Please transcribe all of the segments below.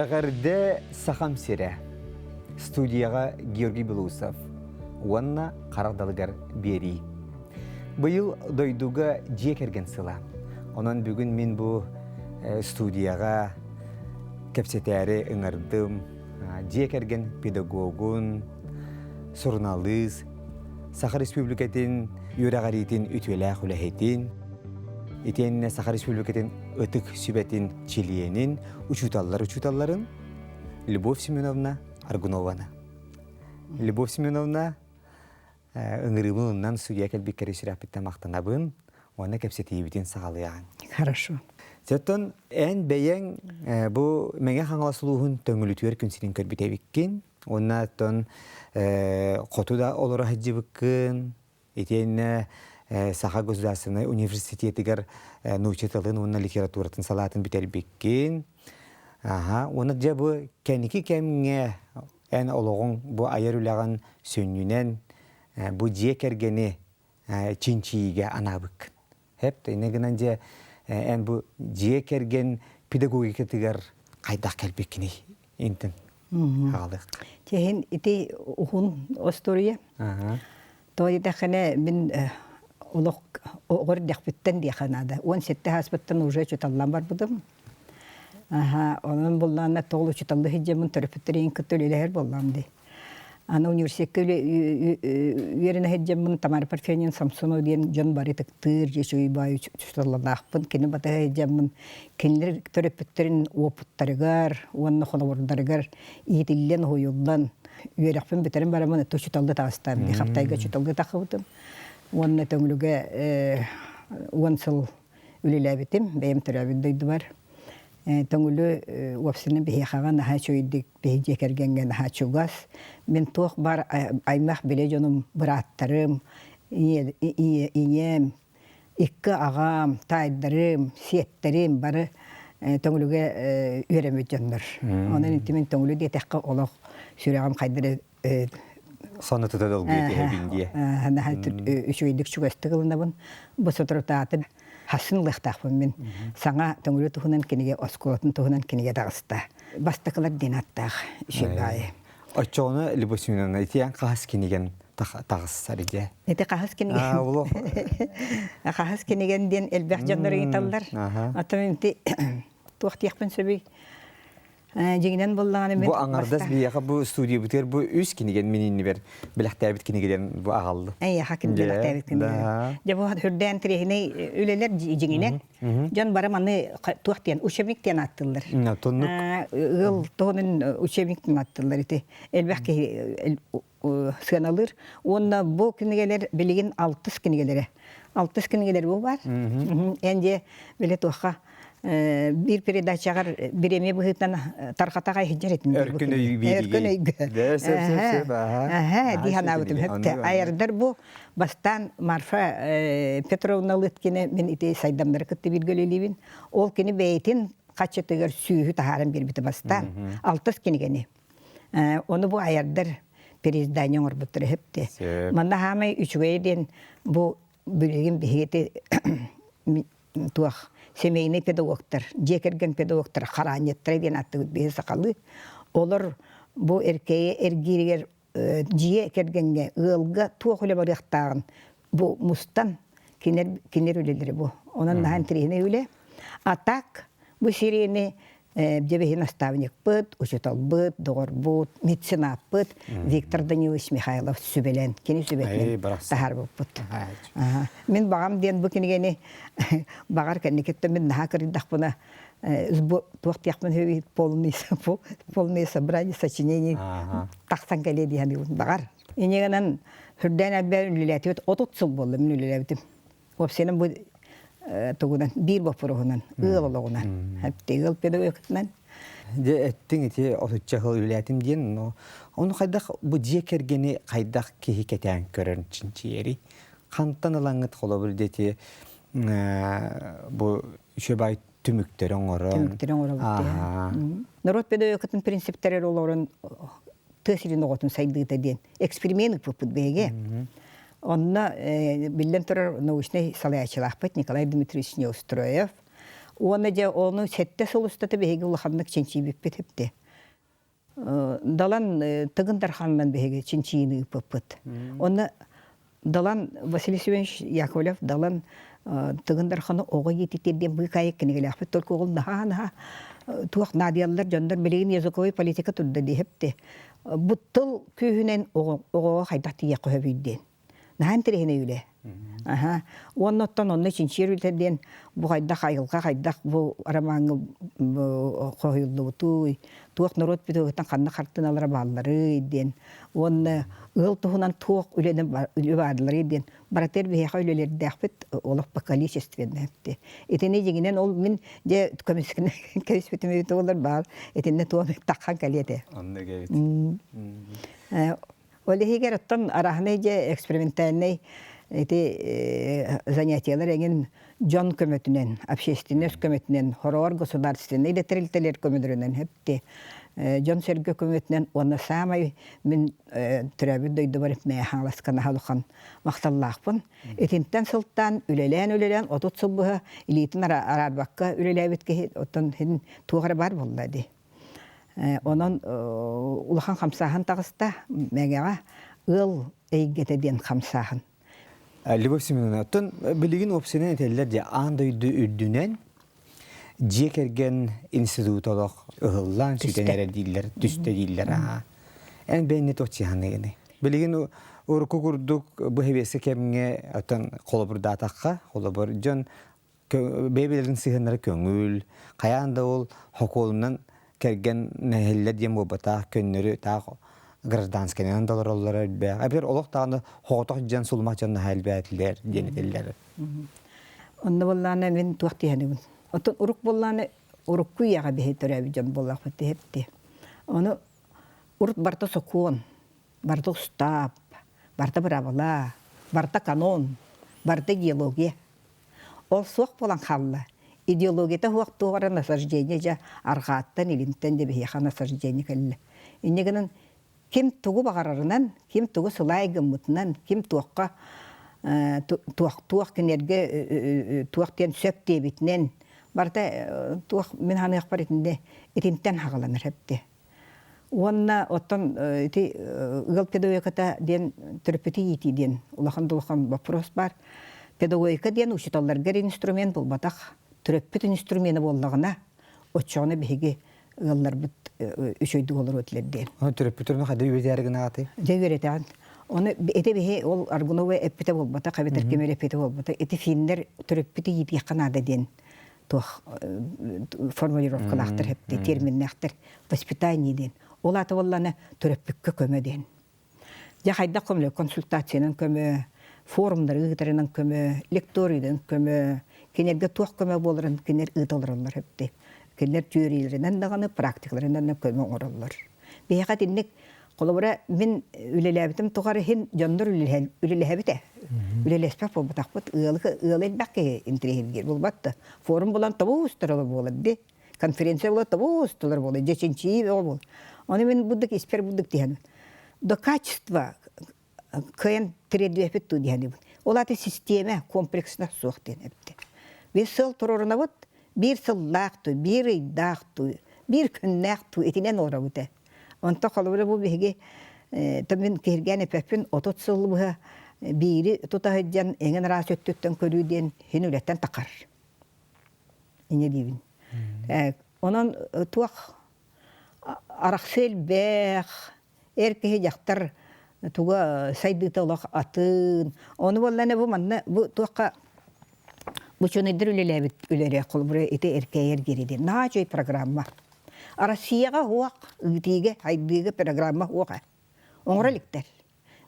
Бәғірді сақам сері. Студияға Георгий Белусов. Уанна қарағдалығар бері. Бұйыл дойдуға жек ерген сыла. Онан бүгін мен бұл студияға кәпсетәрі ұңырдым. Жек ерген педагогун, сұрналыз, Саха Республикатын үйрағаритін үтвелі құлахетін, Итенне Саха Республикатын өтік сүбәтін чилиенин учуталларын Любовь Семеновна Аргунована. Любовь Семеновна ыңырымынан судья кәлбек кәресірәпітті мақтанабын, оны кәпсетейбітін сағалыяған. Хорошо. Зеттон, ән бәйен бұл мәңе қаңыласылуғын төңілітуер күнсінің көрбітәбіккен, онна тон қоту да олары хаджыбыққын, Итенне Саха государственный университетігер научеталын, онна литературатын салатын бітәлбеккен. Оны жа бұл кәнекі кәміңе ән олығын бұл айыр үліған сөнінен бұл жек әргені чинчиге анабық. Хеп, инегінен же ән бұл жек әрген педагогикетігер қайдақ кәлбеккені ентін ағалық. Теген ити ұғын остория. Той дәқіне мен олық оғыр дәқпіттен дейқанады. 17 хаспыттан уже чүталлан бар бұдым. Onun bollarına toğlu çıtallı hicamın törpütlerin kötülüler bollandı. Ana üniversite yerine hicamın tamar parfenin Samsun'u diyen can bari tıktır geçiyor bayi çıtallanakpın kini batı hicamın kinler törpütlerin oputlarıgar, onun konularıgar iyitillen hoyuldan üyerakpın biterin baramın to çıtallı tağıstam. Haftayga çıtallı takıvdım. Onun tönlüge uansıl ülelebitim. Benim törabindeydi var. Таңылы өпсінің бейе қаған аға чөйдік бейе жекергенген аға чугас. Мен тоқ бар аймақ біле жоным бұраттарым, инем, икі ағам, тайдарым, сеттерім бары таңылыға өремет жондар. Онын интімен таңылы детеққа олық сүрегім қайдыры Соны тұтады ол бейте әбінде. Үшөйдік чугасты қылынабын. Бұл сотыртатын Хасын лықтақпын мен. Саңа төңілі тұхынан кенеге, осколатын тұхынан кенеге дағыста. Бастықылар ден аттақ шелгайы. Отчоғыны Любовь Семеновна, етеян қағыз кенеген тағыз сарыде? Еті қағыз кенеген. Қағыз кенеген ден әлбәқ жанлары еталдар. Атымен туақтияқпын сөбей. Жеңінен болғаны мен... Бұл аңардас бейеға бұл студия бұтер, бұл үз кенеген менені бер біләқтәбіт кенегеден бұл ағалды. Хақын біләқтәбіт кенегеден. Жа бұл хүрден тірегіне өлелер жеңінен. Жон барам аны туақтиян, учебниктен аттылар. Ғыл тоғының учебниктен аттылар. Әлбәқ сығаналыр. Онына бұл кенегелер білеген 6 кенегелері. 6 кенегелер бұл бар. Әнде біле туаққа bir передачаға біреме бұғытнан тарқатаға хеджер етін. Өркін өй бейдіге. Өркін өйгі. Сөп. Дейхан ауытым. Айырдар бұл бастан Марфа Петровна Лыткені мен ите сайдамдары күтті білгөлелейбін. Ол кені бәйтін қатшетігер сүйі тағарын бір біті бастан. 6 кенігені. Оны бұл айырдар перездайын оңыр бұттыры хепті. Манда хамай үшгейден бұл бүлеген бейеті туақ. Семейный педагогтар, жекерген педагогтар, қаранеттер ден атты бейі сақалы. Олар бұл әркейе әргерігер жие кергенге ұлға туақ өлі барықтағын. Бұл мұстан кенер өлелері бұл. Оның наған тірейіне өлі. Атак бұл серейіне жебейін наставник бұд, учетал бұд, доғыр бұд, медицина бұд, Виктор Данилович Михайлов сүбелен, кені сүбетінен тахар бұд. Мен бағам ден бұл кенегені бағар кәнекетті мен наға кірдіқ бұна туақты яқпын өй полный собрание сочинений тақсан кәле дейін бағар. Енегенен хүрден әлбәр үліләті өт 30 сыл болды мен үліләбітім. Опсенің бұл тұғынан, бір бапырығынан, ұл олығынан, әпті ұл педагогтынан. Әттің ете отытча қыл үләтім дейін, оны қайдақ бұл жекергені қайдақ кейі кәтән көрін чинчи ері. Қанттан ылаңыт қолы білдеті бұл үші бай түміктер оңырын. Түміктер оңырын. Народ педагогтың принциптері оларын тәсірін оғытын сайдығыта дейін. Эксперимент бұпыд бәйге. Онна билен тұрар научный салаячылақ бәт Николай Дмитриевич Неустроев. Оны же оны сетте солустаты беге улаханнык чинчи биппет хепте. Далан тыгындар ханнан беге чинчини пыппыт. Оны далан Василий Семенович Яковлев далан тыгындар ханы ого етитерден бу кайык кенегелахпет только ол наха туак надияллар жондар билеген языковой политика турда дихепте. Буттыл күйүнен ого хайдакты яқы хөбүйден. Нахан терехіне үле. Оннаттан онны чинчирүлтерден бу хайдак айылға хайдак бу арамаңы қойылды бұтуй. Туақ народ бітігіттен қанны қартын алыра баллары ден. Онны ыл туғынан туақ үледен үлі бадылары ден. Баратер бейха үлелерді әқпет олық по количественно әпті. Етіне жегінен ол мен же көміспетіме өті олар бар. Етіне туақ таққан кәлеті. Онны кәйт. Оле хигер оттан арахны же экспериментальный занятиялар эгин жон көмөтүнен, общественность көмөтүнен, хорор государственный детерилтелер көмөдүрүнен хепти. Жон сөргө көмөтүнен оны самай мен төрөбү дөйдө барып мэ халаскана халухан макталлаакпын. Этинтен сылтан үлелен отут сылбыга илитин арабакка үлелебитке оттон хин тугара бар болду. Онон улахан хамсахан тагыста мегага ыл эйгетеден хамсахан. Любовь Семеновна, оттон билигин опсенен этеллер де андойду үрдүнен жекерген институтолог ыгыллан сүтенер диллер, түстө диллер. Эн бейне тохчиханы гене. Билигин урку курдук бу хебесе кемге оттон колобурда атакка, колобур жон бейбелерин сыгыннары көңүл, каянда ол хоколунан керген нехеллер дем бобата көннөрү таа гражданскенен долларлар бе. Абер олох тагы хоготок жан сулмак жан халбатлер денелер. Онда болланы мен туакты ханыбын. Отон урук болланы урукку яга бехетере жан боллак хепти. Оны урут барта сокон, барта устап, барта правила, барта канон, барта идеология. Ол сок болан халла. Идеологията хуак тугара насаждение жа аргаттан илинтен де бехе насаждение келле. Иннегенен ким тугу багарарынан, ким тугу сылай гыммытынан, ким туаққа туақ кенерге туақтен сөп дебитнен барда туақ мен ханы ақпар етінде етінтен хағаланыр хепте. Онна оттан ығыл педагогиката ден түріпеті еті ден улахан-дулахан вопрос бар. Педагогика ден учиталларгар инструмент бұл батақ түріппет инструменті болдағына отчағына беге ығыллар бұт үшөйді олар өтілерден. Түріппетерін қады өйдерігін ағаты? Өйдерігін. Оны эте бихе ол аргунове эппете болбата, кабетер кемер эппете болбата. Эти финдер түріппеті еті яқынады ден формулировкалақтыр хепте, терминнақтыр, воспитание ден. Ол аты болланы түріппекке көмі ден. Жақайда көмілі консультацияның көмі, форумдар ұғытарының көмі, лекторийдің көмі, кенерге туақ көмі болырын, кенер ұғыталырылар хепте. Кенер теорияларынан дағаны, практикаларынан көмі оралар. Бейқат иннек қолыбыра мен үлеләбітім тұғары хен жондар үлеләбіті. Үлеләспәк болбатақпыт, ұғыл әлбәкке интерегергер болбатты. Форум болан табу ұстырылы болады, конференция болады табу ұстылыр болады, жеченчи бол. Оны мен бұддық, еспер бұддық дейін. До качества көйен тіредуәпет ту дейін. Ол аты система комплексна соқ дейін. Бес сыл тұрорына бұд, bir сыллақту, bir ыйдақту, bir күннақту етінен ора бұды. Онта қалыбыры бұл беге, мен керген әпәппен 30 сыл бұға бири тұтағыджан әңін рас өттіттен көруден хен өлеттен тақар. Ине дейбін. Онан туақ арақсел бәқ, әркеге жақтар туға сайдыты олақ атын. Оны болланы бұл манна, бұл туаққа бұчынайдыр үлелері қолбыры еті әркейер кереді. Наға жой программа. Россияға хуақ, үгітеге, хайдыға программа хуаға. Оңыралықтар.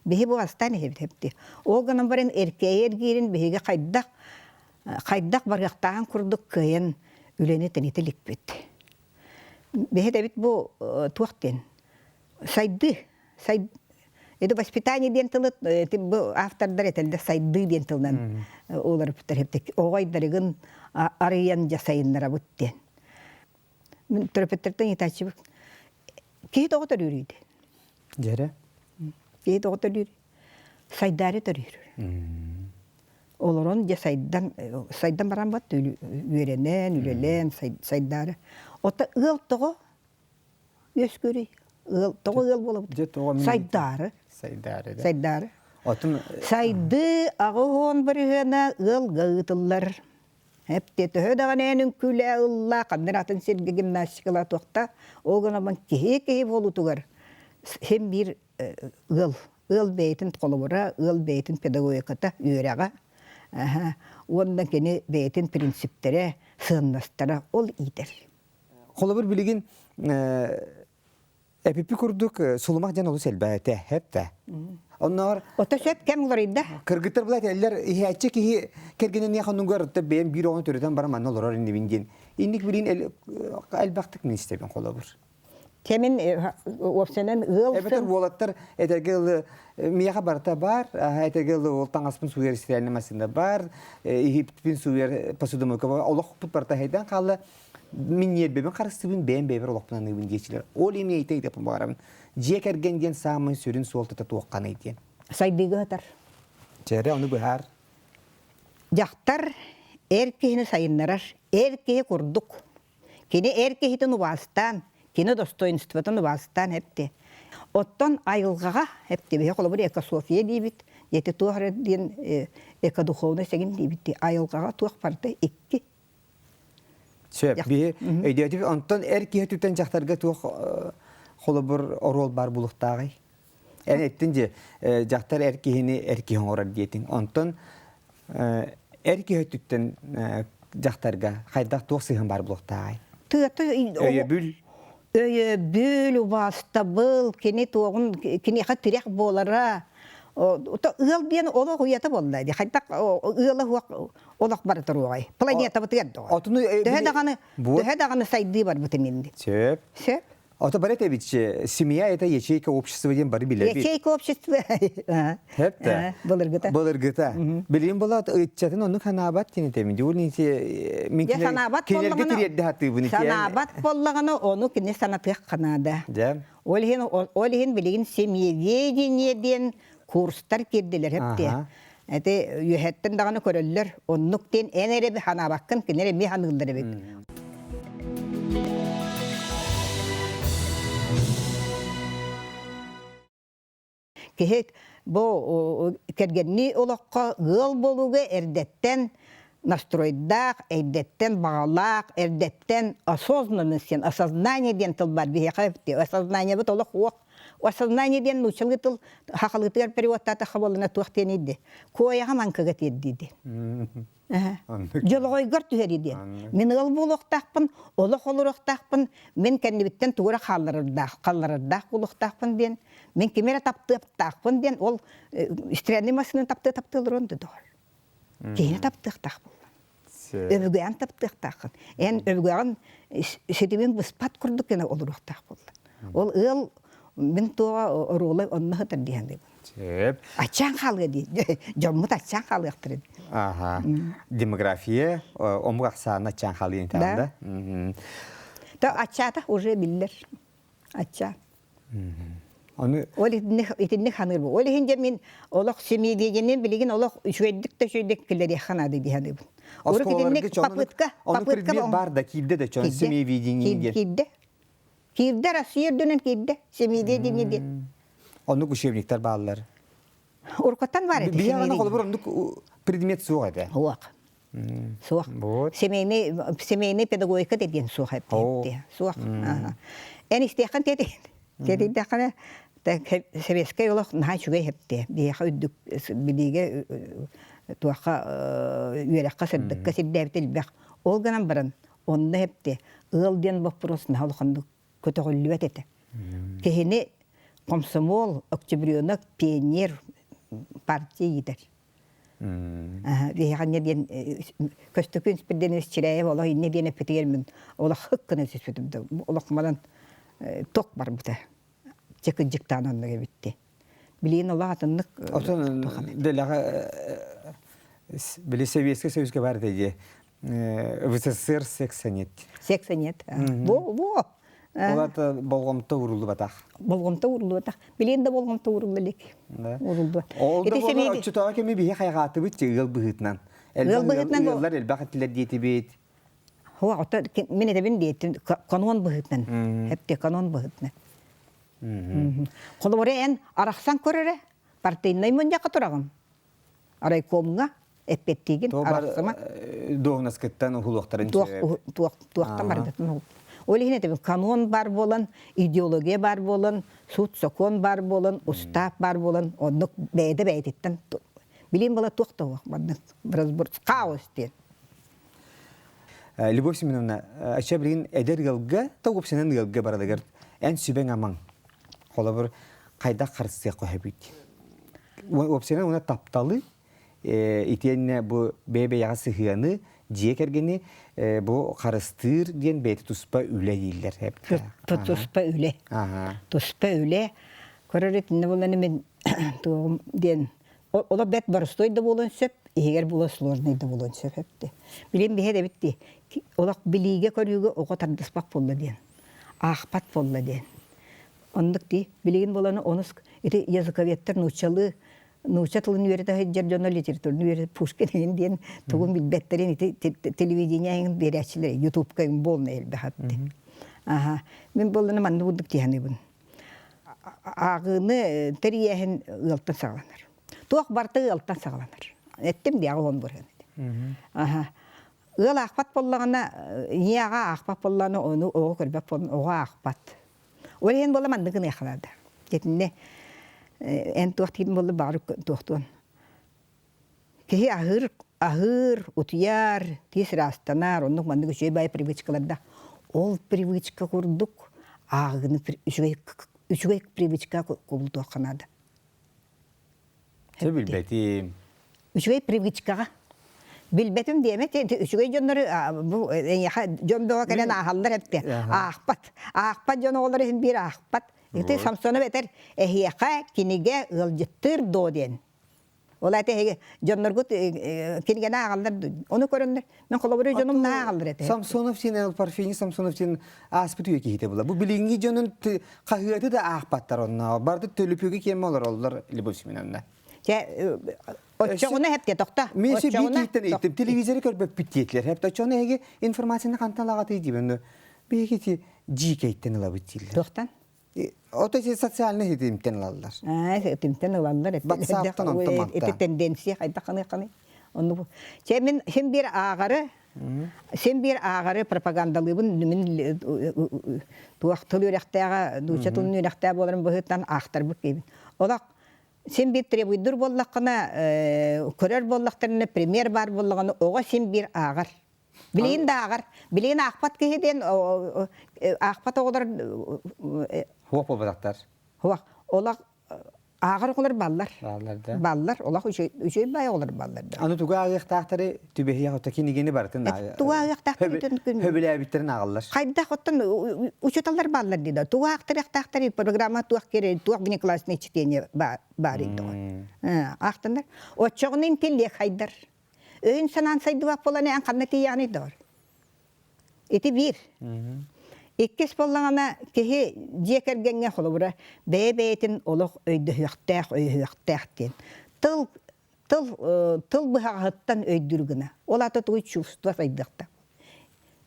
Бехи бұл астаны хепті. Оғынан барын әркейер керін бехиге қайдақ барғақтаған күрдік көйен үлені тәнеті лікпет. Бехи дәбіт бұл туақтен. Сайды. Это воспитание ден тылыт, бұл автордар етілді сайды ден тылынан олар бұттар хепті. Оғайдарығын арыян жасайынлара бұттен. Мен төрөпеттерден етачы бұл. Кейт оғытар үрейді. Жәрі? Кейт оғытар үрейді. Сайдары төр үрейді. Олорон же сайдан баран бат үйренен, үлелен, сайдары. Ота ыл тоғы өскөрі. Тоғы ыл болып. Сайдары. Сайдары. Сайды ағуын бірігіна ыл ғытылар. Әпте төһөдаған әнің күлі ұлла, қандар атын серге гимнастикала тоқта, оғына бан кеhe болу тұғар. Хем бір ыл бейтін қолыбыра, ыл бейтін педагогиката үйреға. Ондан кені бейтін принциптері, сығыннастары ол идер. Қолыбыр білеген әпіпі күрдік сұлымақ жан олы сәлбәті әпті. Onlar Ota söp kem olurdu. Kırgıtlar bulat eller ihiyatçı ki kergenen yaxanın görüntü benim bir onu töreden baraman olur indi bingen. İndik birin el baktık ne isteben kolabır. Temin opsiyonun Evet volatlar etergel miyaha barta bar, etergel oltan aspın suyer isterlemesinde bar, ihipin suyer pasudum kaba Allah put barta haydan kallı min yer beben karıştırın beğen beber Allah bundan ne bin geçiler. O lemi ite yapın bakarım. Ciye kergengen sağımın sürün soltata tuğkan eydiyen. Saydığı atar. Çere onu buhar. Jaktar erkeğini sayınlarar. Erkeği kurduk. Kini erkeğitin vasıtan, kini dostoyinstvatın vasıtan hepti. Ottan ayılgağa hepti. Bir kolabır eka Sofiye diyebit. Yeti tuğar diyen eka duhovna segin diyebit. Ayılgağa tuğ partı iki. Söp bir ödeyeti ondan erkeği tüten jaktarga tuğ kolabır orol bar buluqtağı. Yani ettince jaktar erkeğin orar diyetin. Ondan erkeği tüten jaktarga haydak tuğ sığın bar buluqtağı. Öye bül. Öye bül vasta bıl kini tuğun kini hatirek bolara. Ota ıl diyen ola huyata bolaydı. Haydak ıla olak barıtır oğay. Planeta batıydı. Töhe dağını saydığı var bu temindi. Söp. Söp. Ota барет эбитче семья это ячейка общества ден бары биле. Ячейка общества. Хепте. Былыргыта. Былыргыта. Билим болат ытчатын оны ханабат тени теминди. Ул нете минкилер келерге тиредде хатты буны. Санабат боллаганы оны кине санатык канада. Да. Олхин билигин семьеведениеден курстар кирдилер хепте. Эте юхеттен даганы көрөллөр. Оннуктен энере би ханабаккын кинере ми ханылдыр бек. Kehek bu kergenni olakka gıl boluge erdetten nastroydaq, erdetten bağlaq, erdetten осознанностен, осознаниеден тыл бар бихекапти, осознание бут олак уак, осознаниеден нучылгы тыл хакылгытыр периодтата хабалына туактен иди. Кояга манкага тедди. Жолгойгар түһериди. Мен ыл болуктакпын, олак олуруктакпын, мен кеннибиттен тугура калларырдак болуктакпын ден. Мен кемере таптыктакпын ден, ол истренимасынын таптылырын дедор. Кейне таптыктак болду. Өвгөйөн таптыктакын. Эн өвгөйөн сетибин быспат курдук эне олуруктак болду. Ол ыл мен тоо оролой онна хатар дегенде. Сөп. Ачан халгы ди. Жоммут ачан халгыктыр. Ага. Демография омгаксана ачан халгын танда. Та ачата уже биллер. Ача. Ол итинне ханыр бу. Ол хинже мен олак семьедегенен билеген олак шөйдик келер яханады дигәне бу. Ор китинне попытка бар да килде де чон семьедегенен. Килде Россия дөнен килде семьедегенен. Onu kuşevnikler bağlılar. Orkatan var edi. Bir yana kolubur onu предмет soğuk edi. Soğuk. Soğuk. Semeyne pedagogika dediğin soğuk etti. Soğuk. En isteyen dedi. Dedi de kana sebeske yolak nahay şugay etti. Bir hayduk bilige tuaqa üyerekka sırdıkka siddevtil bak. Olganan baran onda etti. Ildian vapurosuna halkandı kötü güllüvet etti. Kehini комсомол, октябрёнок, пионер партии йдер. Виханне ден көстөкүн спирден чирае ола инне ден петермен. Ола хыккына сүсүтүмдө. Ола кумадан ток бар бута. Жыктананга битти. Билин ола атыннык. Отон делага били Советский Союзга бар деди. ВССР 80 нет. 80 нет. Во. Олар да болгомто урулду батак. Болгомта урулу та. Билен де болгомта урулу лек. Урулду. Ол да болар очтоо кеме бие хайгаты бит ыл быгытнан. Элбагытнан элбагытлар диети бит. Хо ата мен эдебин дейт канон быгытнан. Хепте канон быгытнан. Колоборе эн араксан көрөрө. Партийный мөнҗә катырагым. Арайкомга эппеттиген араксама. Доғнаскеттан хулуқтарын туақтан бардатын. Олихин этебин канон бар болан, идеология бар болан, суд закон бар болан, устав бар болан, оннук бәйді бәйдеттен. Билин бала туақтауы, бұрыз хаос ден. Любовь Семеновна, ача білген әдер ғылға, тауып сенен ғылға барадығыр, ән сүбен аман. Қола бір қайда қарысыға қоя бүйді. Опсенен оны тапталы, итенне бу бебе яга сыхыаны жекергени бу карыстыр ден бети туспа үле ийилер хеп. Туспа үле. Туспа үле. Көрөрөтүнө боланы мен тугум ден. Ола бет барыстой да болон сөп, эгер була сложный да болон сөп хепти. Билем бе де битти. Ола билиге көрүүгө ого тардыспак болду ден. Ахпат болду ден. Ондук ди билеген боланы онус эти языковедтер нучалы Нучатылын үйерді жерден литературны үйерді Пушкин ден тугун билбеттерин телевидениянын берәчилер ютубка болна элбе хатты. Мен болданы манды будук тияныбын. Агыны терияһин ылтан сагаланар. Туак барты ылтан сагаланар. Эттим ди агын бурган. Ыл акпат боллагана яга акпат болланы оны ого көрбөп болун ого акпат. Олен болла манды гына яхалады. Кетинне en tuohtiin mulle baru tuohtuon. Kehi ahır utiyar tisrastanar onnu mandı şey bay привычкаларда. Ол привычка курдук агыны üçüge привычка кулду канада. Bilbetim. Üçüge привычкага. Bilbetim diyeme üçüge jonları bu yaha jondoğa kelen ahallar hepte. Ahpat jonoğları bir ahpat. Ite Samson'a beter ehiyaka kinige ılcıttır doğden. Ola ete jonnargut kinige ne ağallar onu körünler. Ben kolabore jonum ne ağallar ete. Samsonov sen parfini Samsonov sen aspıtı yok hite bula. Bu bilingi jonun kahiyatı da ahpattar onna. Bardı tölüpüge kemi olur Любовь Семеновна. Onu hep de tokta. Men şey bir gitten ettim. Televizyonu körüp bittiler. Hep de çoğunu hege informasyonu kantaлагат idi ben. Bir giti jiketten alabittiler. Toktan. O da sosyal hizmetten alırlar. Hizmetten alırlar. WhatsApp'tan otomatik. Ete tendensiye kayda kanı. Onu bu. Sen bir ağarı propagandalığın min tuaqtılı yürektağa, duçatılın yürektağa bolarım bohuttan aktar bu gibi. Ola sen bir trebuydur bollaqına, körör bollaqlarına premier bar bollaqına oğa sen bir ağar. Bileğin de ağar. Bileğin akpat kehiden akpat oğlar Huwa bolaktar. Huwa ola ağır oğlar ballar. Ballarda. Ballar ola üçü bay oğlar ballarda. Anu tuga ayıqtaqtari tübehiya hotakini gene bartın. Tuga ayıqtaqtari tün. Höbele bitirin ağıllar. Qayda hottan uçutallar ballar dedi. Tuga ayıqtaqtari programa tuaq kere tuaq bini klasına içteni bar idi. Aqtanlar. O çoğunun tilli haydar. Öğün sanan saydı vap bolanı en qannati yani dor. Eti bir. İkkis bollağına kehi jekergenge holubura bebetin oluq öydü hüyaqtaq den. Tıl bıhaqattan öydürgüne. Olata tuğu çuvstva saydaqta.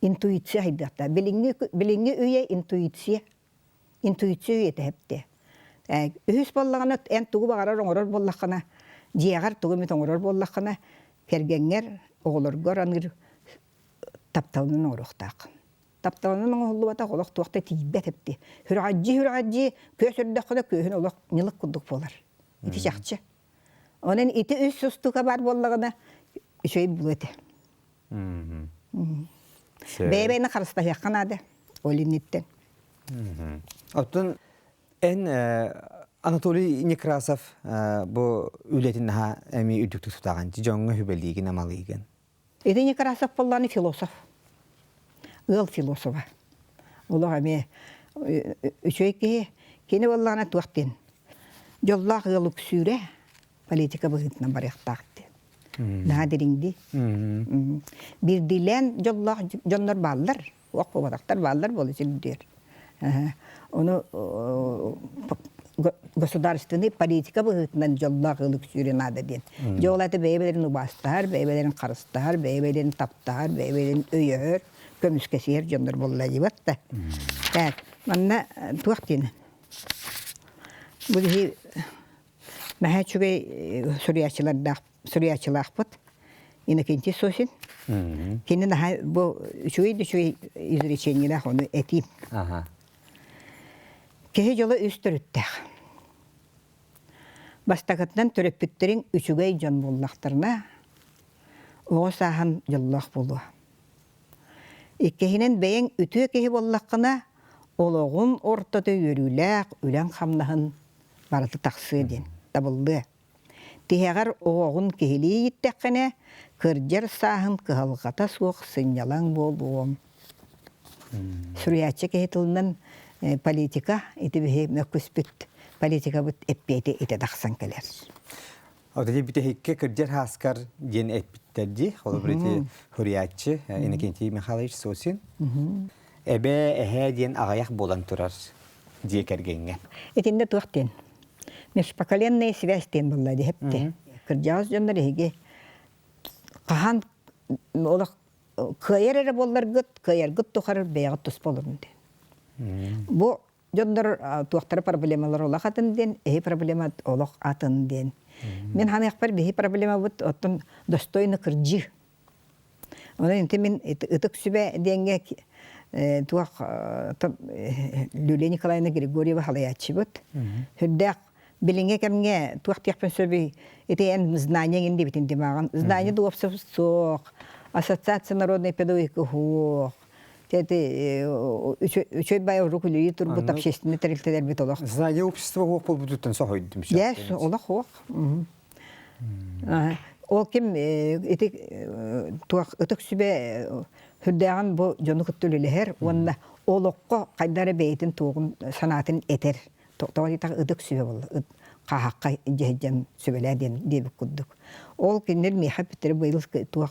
Intuitsiya saydaqta. Bilingi üye intuitsiya. Intuitsiya üyete hepte. Ühüs bollağına en tuğu bağarar oğurur bollağına. Jeğar tuğu mit oğurur bollağına. Kergenger oğulur goranır taptalının oğruqtaq. Taptalının oğullu bata oğluq tuaqta tiybet hepti. Hüracci kösürdaqda köhün oğluq nılık kudduk bolar. İti çaqçı. Onun iti üst sustuqa bar bollağına şey bulu ete. Beybeğine qarısta yaqan adı. Olinitten. Otun en Anatoly Nekrasov bu ületin daha emi üdüktü tutağın. Jonga hübeliğin amalıygın. Edi Nekrasov bollağını filosof. Il filosofa. Ola emi üçöйки kene bollağına tuaqtin. Jollaq ılık süre politika bıgıtından barıqtaqtı. Daha derindi. Bir dilen jollaq jonlar ballar. Oq babaqtar ballar bolu sildir. Onu государственный политика быгытынан жолла кылык сүйренады ден. Жолаты бейбелерин убастар, бейбелерин карыстар, бейбелерин таптар, бейбелерин өйөр, көмүскесер жондар болла дебатта. Так, манна туактин. Бу ди мәһәчүгей сурьячыларда инекенти сосин. Кини бу чуй изречениелер оны этим. Кеһи жолы үстөрүттәк. Бастагытнан төрөппүттерин үчүгей жон боллактарына оҕо саахан жоллоох болуа. Иккеһинен бэйэң үтүө кеһи боллаккына ологун ортото йөрүүлээх үлэн хамнаһын барыты тахсыы ден, табылды. Тиһэгэр оҕоҕун кеһилии иттээххине кырдьар сааһын кыһалгата суох сынньалаң болуом. Сурьячы кеһи тылынан политика ити бихи мөккүспүт политика бут эппейти ите дахсан келер. Ода бите хикке кырдьар хаскар ден эппиттерди, холобрити Хурьячы, Иннокентий Михайлович Сосин. Эбе эхэ ден агаяк болан турар диекергенге. Этинде туактен. Межпоколенная связь тен булла дехепте. Кырдьаус жондар эге кахан олак кыйерere боллар гыт, кыйер гыт тухар беягыт тус болурунде. Бу жондар туактар проблемалар олак атынден, проблема олак атынден. Мен ханыкпар бихи проблема бут оттон достойно кырдьы. Оны инте мен ытык сүбе денге туак Люлия Николаевна Григорьева халаячы бут. Хүддәк билинге кемге туактыяппен сөбүй этен знание инде битин демаган. Знание дуапсы сок. Ассоциация народной педагогики хук. Üçөй бай рукулуй турбут общественный тарихтелер бит олак. Знание общества хук болбутуттан сохойдум ша. Яс, олак хук. Ол ким эти туак ытык сүбе хүддәгән бу жону күттүлеләр, онда олокко кайдары бейтин тугун санатын этер. Токтогы та ытык сүбе булды. Кахакка жеҗен сүбеләден дип куддук. Ол киндер мехапитер быйыл туак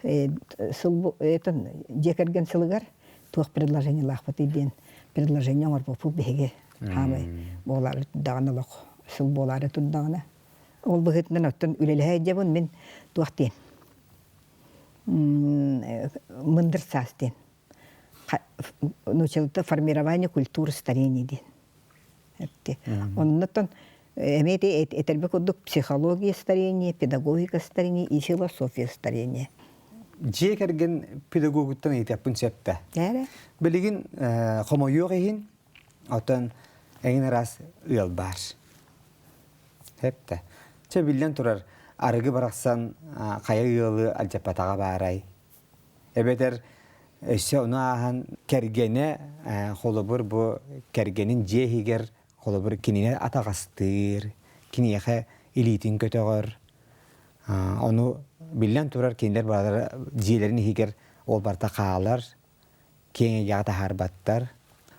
сыл этен жекерген сылыгар туак предложение лахпат иден. Предложение бар бу беге. Хамы болар дагыналык. Сыл болары турдагына. Ол быгытнан оттон үлеләһә җабын мен туактен. Мындыр састен. Началото формирование культуры старения ден. Оннан эмете этелбе кодук психология старения, педагогика старения и философия старения. Жекерген педагогуттан итеппин септе. Билигин хомойогин отон эңин раз ыал бар. Хепте. Че билен турар арыгы бараксан кая ыалы алжапатага барай. Эбетер өсө унахан кергене холобур бу кергенин жехигер холобур кинине атагастыр, киниеге илитин көтөгөр. Ону билен турар киндер бадар жиелерин хигер ол барта каалар, кеңе ягата харбаттар,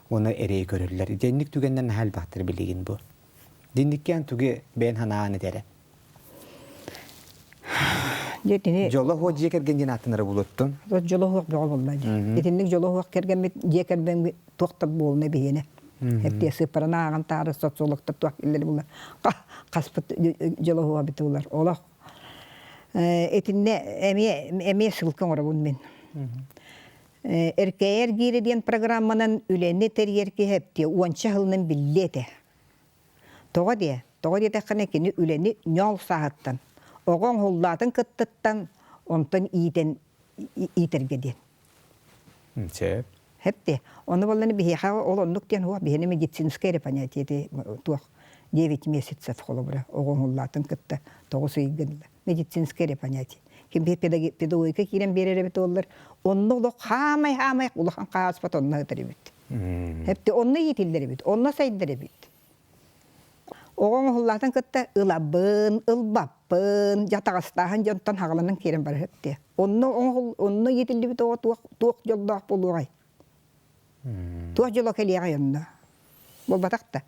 оны эрей көрүрлөр. Денник түгенден хал бактыр билигин бу. Диндиккен түге бен ханааны тере. Жолы хуак жекерген ден аттынары болуттун? Жолы хуак беғал болмайды. Етіндік жолы хуак керген жекербен туақтап болуына бейені. Әпте сыпарына аған тары социологтар туақ елдері болар. Қаспыт жолы хуак біті болар. Олақ. Етінде әме сылқын ора бұн мен. Әркәйер гейрі ден программанан үләне тәрерке әпте 10 жылынан білеті. Тоға де тәқіне кені үләне нөл сағаттан. Оған холлатын кыттыттан, онтан итергеден. Чеп. Хепте. Оны боланы бихеха ол оннуктен хуа бихене медицинское понятие туах 9 месяцев холобра. Оған холлатын кытты 9 үйгенді. Медицинское понятие. Кем педагогика кирен берері бет олар. Онны олық хамай улахан қағаспат онна өтірі бет. Хепте онны етілдері бет. Онна сайдері бет. Оған холлатын кытты ылабын, ылбаппын, жатағыстағын жонтан хағаланын керен бар хепте. Онны етілді бет оға туақ жолдақ болуғай. Туақ жолы келеғай онна. Бол батақта.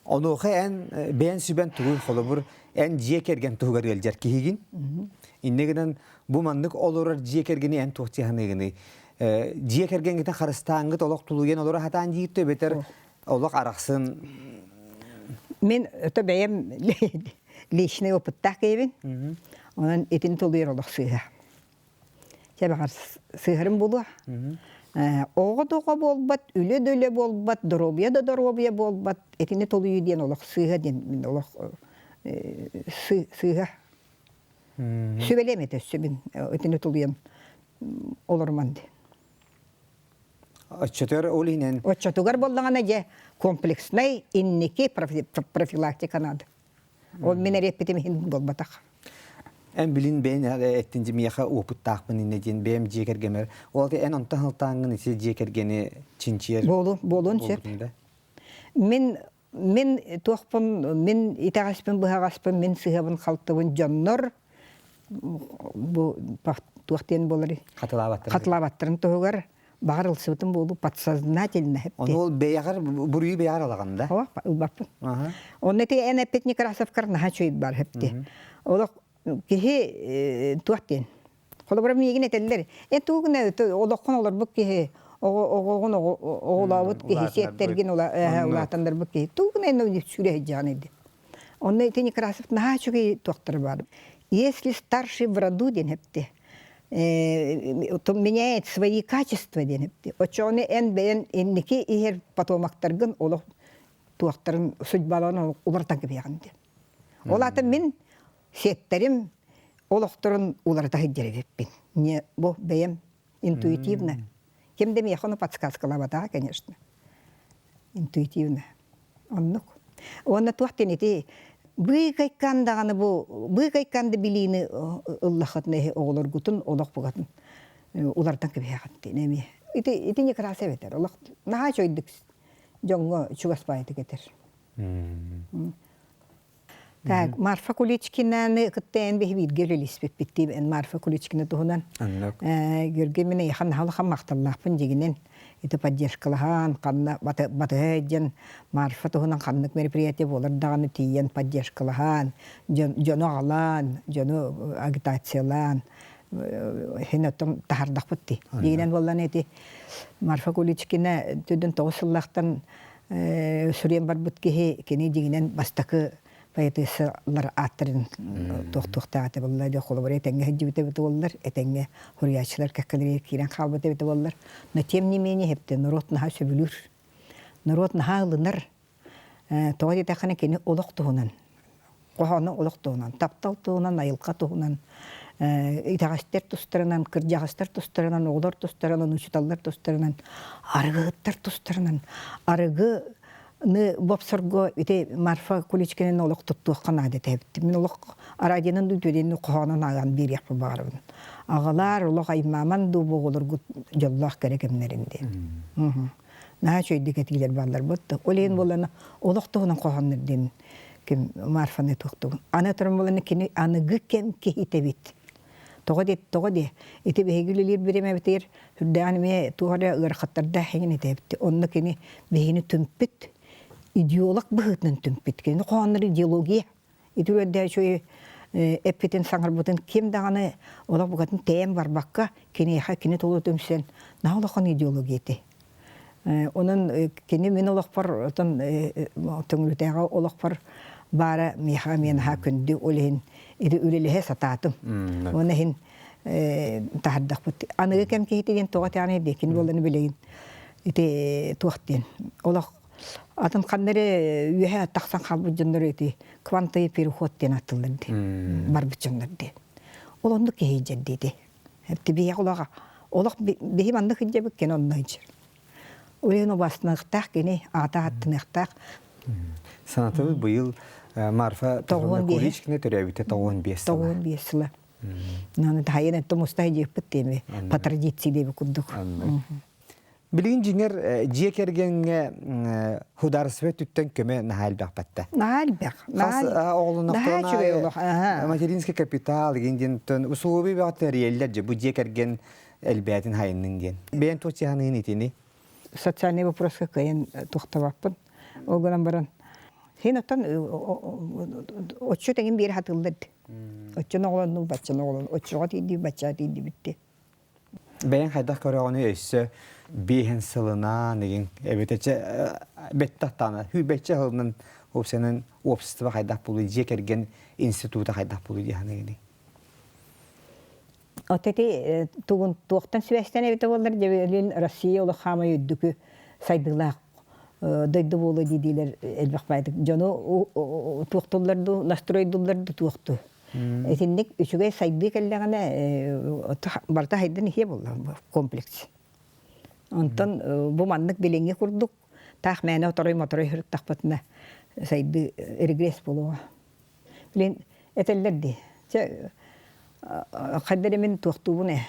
Onu en ben süben tuğul холобур en jekergen tuğgar geljer kihigin. İnnegeden bu mandık olur jekergeni en tuğtihanegini Жие керген гите харыстаңгыт олох тулуген олора хатан жийитте бетер олох араксын. Мен өтө бәйем личный опыттах кейбин. Онан этин толуер олох сыга. Жабагар сыгарым болу. Оғы-доға болбат, үлі-дөлі болбат, дробия да дробия болбат. Этини толуер ден олох сыга ден олох сыга. Сөбелеметі сөбін этини толуер олорманды. Отчетөр олинен. Отчетугар боллағана же комплексный иннеки профилактика нады. Ол мене репетим хин болбатақ. En bilin ben ettinci miyaha opıttaqpın inedin bem jekergemer. Oldu en ontan haltangın ise jekergeni çinçiyer. Bolun çep. Min toqpun min itagaspın bıhagaspın min sıhabın xaltıbın jonnor bu toqten bolary. Qatılabattırın toğugar bağırıl sıvıtın bolu подсознательно hep. Onu ol beyagar buruyu beyar alaganda. Ова, баппын. Onu te en epet Nekrasovkar naha çöyüt bar hep de. Ola kihi tuaqten. Kolabra miyegin eteller. Tuğuna olaqon olur bu kihi oğun oğlavut kihi settergin olatanlar bu kihi. Tuğuna en süre canıydı. Onu te Nekrasov naha çöyüt tuaqtır bar. Если старший в роду ден hep de. То меняет свои качества денепти. Очоны эн бен энники ихер потомактаргын олох туактарын судьбаларын улартан кебеганды. Олаты мен сеттерим олохторун уларта хиджереппин. Не бо бем интуитивно. Кемде ми яхону подсказкалабата, конечно. Интуитивно. Оннук. Онна туактенити Быйкайкандағаны быйкайканды билийни ыллахатны оғылар гутун олақ бұғатын. Олардан кебеғатты. Ити не краса бетер. Олақ наға чойдық жоңғы чугаспайты кетер. Так, Марфа Куличкинаны кыттайын бейі бейдгер елеспет беттейбі. Марфа Куличкина тұғынан. Гөрген мене яхан халыған мақталлақпын дегенен. Это поддержкалахан, канна батыгын Марфа туһунан каннык мероприятие болар даганы тиен поддержкалахан, жону алан, жону агитациялан, хенотон тахардак бутти. Дигенен боллан эти Марфа Куличкина төдөн тоғысыллақтан сүрен бар буткеһи кени дигенен бастакы поэтесалар аттырын тоқтуқтааты боллар да холобре теңге хҗибите бит боллар этеңге хуриячылар каккалер кирен халбыты бит боллар но тем не менее хепте народ наха сөбүлүр народ наха лыныр тоги тахана кени олоктуунан кохону олоктуунан тапталтуунан айылка туунан итагастер тустарынан кыржагастер тустарынан оглор тустарынан учуталлар тустарынан арыгыттар тустарынан арыгы Ны бопсорго ите Марфа Куличкинен олық тұттуыққан адет әбітті. Мен олық арадиянын дүтеден қоғанын аған бір яқпы бағарбын. Ағалар олық аймаман ду боғылыр жоллақ керекемнерінде. Наға чөйді кетігілер бағалар бұтты. Олейін боланы олық тұғынан қоғанырден Марфаны тұқтығын. Ана тұрын боланы кені анығы кем кейті бет. Тоғады. Ите бейгілілер береме бітер. Хүрдәғаныме туғары ұрқаттарда хәйін ете бітті. Онны кені бейгіні түмпіт. Идеолог бұғытның түмпіт. Кені қоғаныр идеология. Ите өрді шөй әппетін саңыр бұтын кем дағаны олақ бұғатын тәйім бар баққа кені еқа кені толы түмсен. На олақын идеология ете. Оның кені мен олақ бар түңілітеға олақ бар бары меха мен ха күнді олейін иди үлелеhe сататым. Оны хин тахаддақ бұтты. Анығы кәм кейтеден тоғаты аны декін боланы білейін. Ити туақтен. Олақ атын қандары үйе тақсан қалбы жындар еті квантайы переходтен атылырды. Бар бұтжындарды. Ол онды кейі жаддейді. Әпті бейе олаға. Олақ бейі мандық хиджа бүккен ондай жыр. Олейін обасынықтақ кені ата аттынықтақ. Sanatımız bu yıl Marfa Kуличкина төрәбите 95 сылы. 95 сылы. Наны тайын этті мұстай жеп біттен по традиции деп күрдік. Білген жеңер жекергенге хударысвет үттен көме нахал бәқ бәтті? Нахал бәқ. Оғылынықтығына материнский капитал дегенден ұсулы бәғатты реелдер же бұл жекерген әлбәтін хайынның ден. Бәйін тоқтияғының етені? Социальный вопросқа көйін тоқтабаппын. Оғынан баран. Хин оттан оччу тегин бир хатылдырды. Оччу оғланның баччаны оғлан. Оччуға тейді, бачча тейді бітті. Ben haydak körüğünü össe bihen sılına negin ebetece bettahtanı hübetçe hılının o senin opsistiva haydak bulu jekergen instituta haydak bulu diye Oteti tuğun tuğtan süveçten evde olar jebelin Россия ola hama yüddükü saydılar daydı bolu dediler elbak baydık. Jono tuğtullardı nastroydulardı tuğtu. Etinlik üçüge saydı kellegene barta haydın hiye bollar kompleks. Ondan bu manlık bilingi kurduk. Tahmene otoray motoray hırık takpatına saydı regres bolu. Bilen etellerdi. Kaderimin tuğtu bu ne?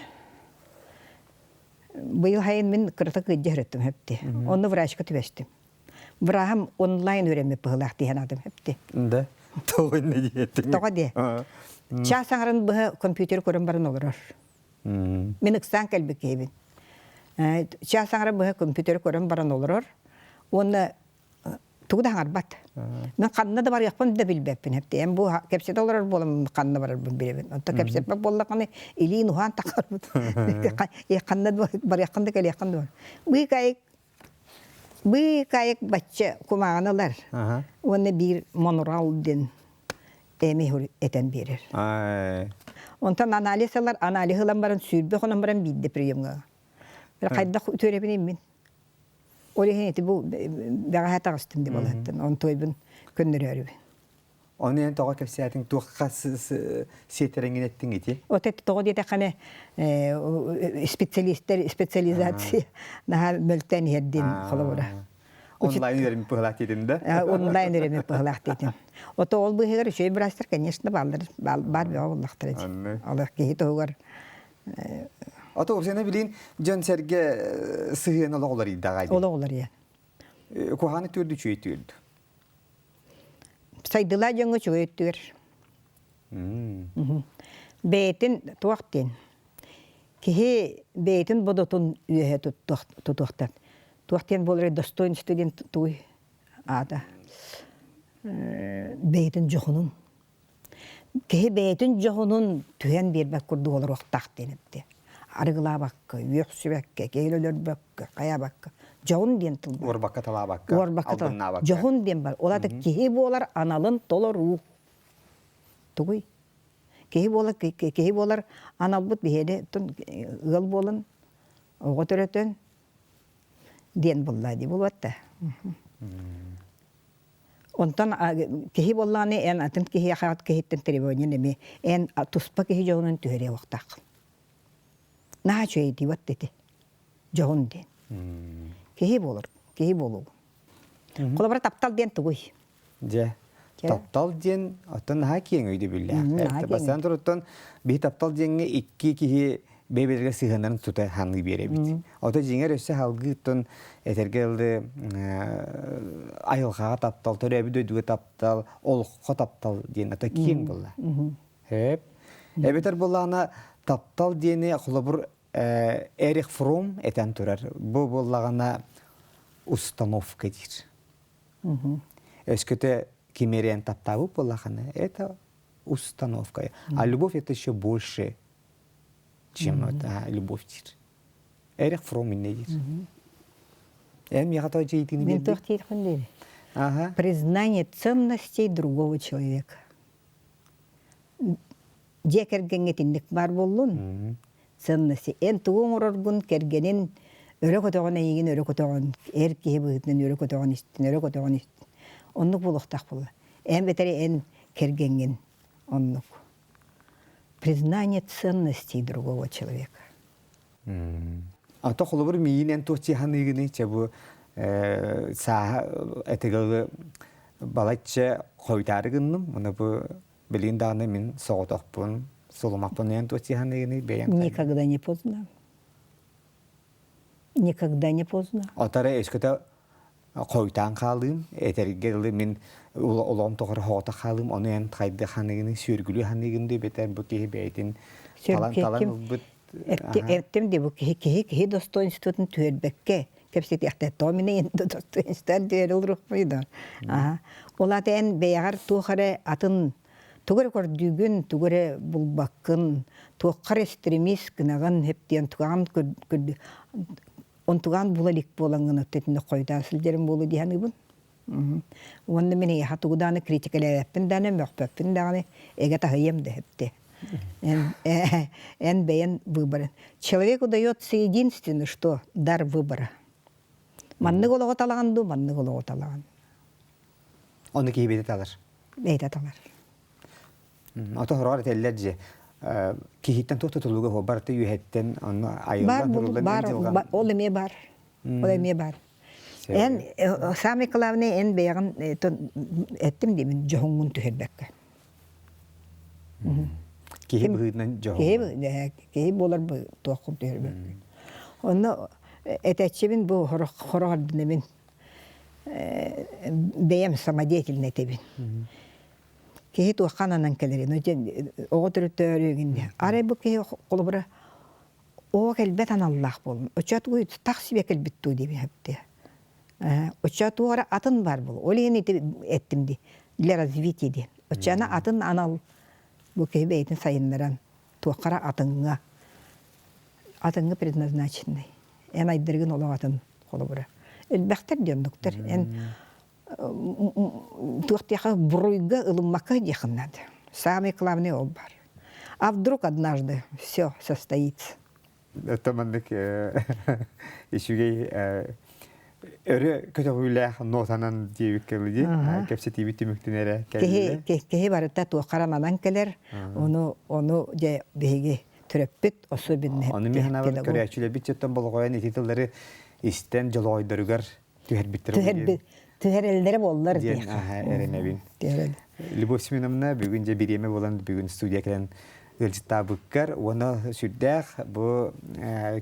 Bu yıl hayın min kırta kıcı hırıttım hepti. Onu vrajka tübeştim. Vraham online öğrenme pıhılak diyen adım hepti. De. Toğun ne diyettin? Toğa diye. Çağsanların bu kompüteri kurun barın olur. Min ıksan kelbi kebin. Çağsanların bu kompüteri kurun barın olur. Onu tuğu da hangar bat. Ben kanına da var yapın da bilbepin hepti. En bu kepsede olur bolam kanına var bunu bilebin. Anta kepsede bolla kanı ili nuhan takar. Kanına da var yakında gel yakında var. Bu kayık bahçe kumağanalar. Onu bir monoral din emihur eten verir. Ondan analizler analizler barın sürbe konum barın bildi priyumga. Bir kayda törebinin min. Oraya bu daha tağıstım diye bulattın. On toybun köndürüyor. Onu en toğa kepsiyatin tuğqa siyetlerengin ettin iti? O tet toğa diye tekane spesyalizasyon daha mülkten yerdin kolabora. Online öğrenme pıhılak dedin de? Online öğrenme pıhılak dedim. O da ol bu hıgır şey birastır конечно bar bir Allah'tır. Allah ki toğar. Ata o sene bilin Can Serge sıhhiyen olar iddiaydı. Olar ya. Kuhanı türdü çöğütürdü. Saydılar yanı çöğütür. Beytin tuğaktın. Ki beytin bodotun üye tutuqtan. Tuğaktın bolları dostoyn stüdent tuğ. Ada. Beytin johunun. Ki beytin johunun tühen bir bak kurdu olur oqtaqtın etti. Arıgıla bakka, yüksü bakka, keylöler bakka, kaya bakka. Johun diyen tıl var. Orbakka tala bakka, aldınna bakka. Johun diyen var. Ola da kehi bolar analın dolar ruh. Tuğuy. Kehi bolar anal but bihede, ığıl bolun, oğa törötön, diyen bolla di bulvatta. Ondan kehi bollani en atın kehi yaxat kehitten telefonu nemi, en tuspa kehi johunun tüheri oqtaq. Naha çöğüydü vat dedi. Johun den. Kehi bolur, kehi bolu. Kolabara taptal den tuğuy. Je. Taptal den atan naha kiyen öydü billah. Basan turuttan bir taptal denge iki kihi bebelerge sığınların tuta hangi bir yere bit. Ota jinger össe halgıtın etergeldi ayılğa taptal, törebi döydüğü taptal, olqa taptal den ata kiyen bolla. Hep. Ebeter bollağına taptal diyene kulabur Erich Fromm eten turar. Bu bollağına ustanovkadir. Ösküte kimeriyen taptavu bollağına это установка. А любовь это еще больше, чем это любовь. Эрих Фромм nedir? Я хотел жить Мен тохтит хундели. Признание ценностей другого человека. Je kergenge tindik bar bollun. Ценности. En tuğun orgun kergenin öre kotoğuna yigin öre kotoğun. Erkeğe bıhıtının öre kotoğun istin, öre kotoğun istin. Onluk buluqtaq bulu. En beteri en kergengen onluk. Признание ценностей другого человека. Ата холобur miyin en tohçi hanıgını çabu saha etegeli balatça koytargınım. Ona bu bilin dağını min soğutaqpun, solumaqpun en tohçi hanıgını beyan. Никогда не поздно. Никогда не поздно. Atara esküte koytan kaldım. Etergeli min ulam toğır hoğta kaldım. Onu en kaydı hanıgını, sürgülü hanıgını beter bu kehi beytin. Talan Ettim de bu ki dostoinstitutun tüyelbekke. Kepsit yaxta tomine indi dostoinstan tüyel olur muydu? Ola da en beyar tuğare atın Тугары көрдүгүн, тугары булбаккын, туаккар экстремист гынаган хептен туган көрдү. Онтуган булалик болаңын өттетинде койда силдерин болу дияны бун. Онда мен я тугданы критикалеппин даны мөкпөппин даны эге тахыем да хепте. Эн бейен выбор. Человеку дается единственное, что дар выбора. Манны голого талаганду, манны голого талаган. Оны кейбейді талар. Бейді талар. Ото хорор этеллер же. Кихиттен тоқтотулуга хо барты үйеттен оны айылдан бар, ол эме бар. Ол эме бар. Эн самый главный эн бейган эттим деймин жоңун түһербекке. Кихи быйдынан жоң. Кихи болар бу тоқым түһербекке. Оны этечебин бу хорордын эмин бейем самодеятельный тебин. Кихи туақананан келерин, оғы түріттөрігінде. Арай бұ кихи қолыбыра оғы келбетан Аллах болын. Өчат ұй тақсибе келбетту дейбі хепте. Өчат ұғара атын бар бұл. Олеген еттімді для развития ден. Өчана атын анал бұ кихи бейтін сайынларан туақара атыңға предназначенный. Эн айдыргын олы атын қолыбыра. Әлбәқтер ден доктор. Туақтияға бұройға ылыммақа дехыннады. Самый главный ол бар. А вдруг однажды все состоится? Это мандык ишугей өрі көті ғуйлақ нотанан дейбік келді. Кәпсі тейбі түміктінері кәлді. Кехе барыта туақарананан келер. Оны бейге түріппіт особенный. Оны мен ханабыр көрәчілі бит жеттен бұл қойын ететілері істен жылы ойдырығар түхербіттері Түһәрелдері боллар дейін. Әренәбін. Любовь Семеновна бүгін же береме болан бүгін студия келен ылжытта бұққар. Оны сүрдәқ бұл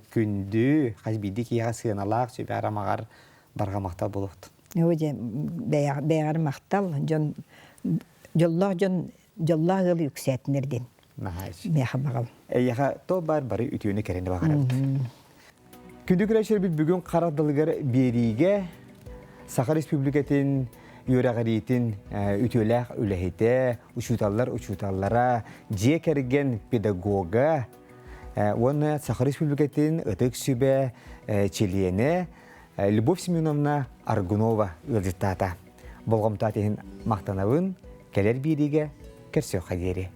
күнді қажбейді кейға сығыналақ сөйбе арамағар барға мақтал болуқты. Өже бәйғар мақтал жоллақ ғыл үксәтінерден. Бәйға бағал. Әйіға то бары үтіуіне кәренді бағарапты. Күнді күрәшер біз бүгін қарадылғар бериге Саха Республикатын үйрәғаритін үтіләқ үләхеті, учуталлара, же кәрген педагога, оны Саха Республикатын ұтық сүбе челиені Любовь Семеновна Аргунова ылжыттата. Болғымтатығын мақтанауын кәлер береге кәрсеу қадері.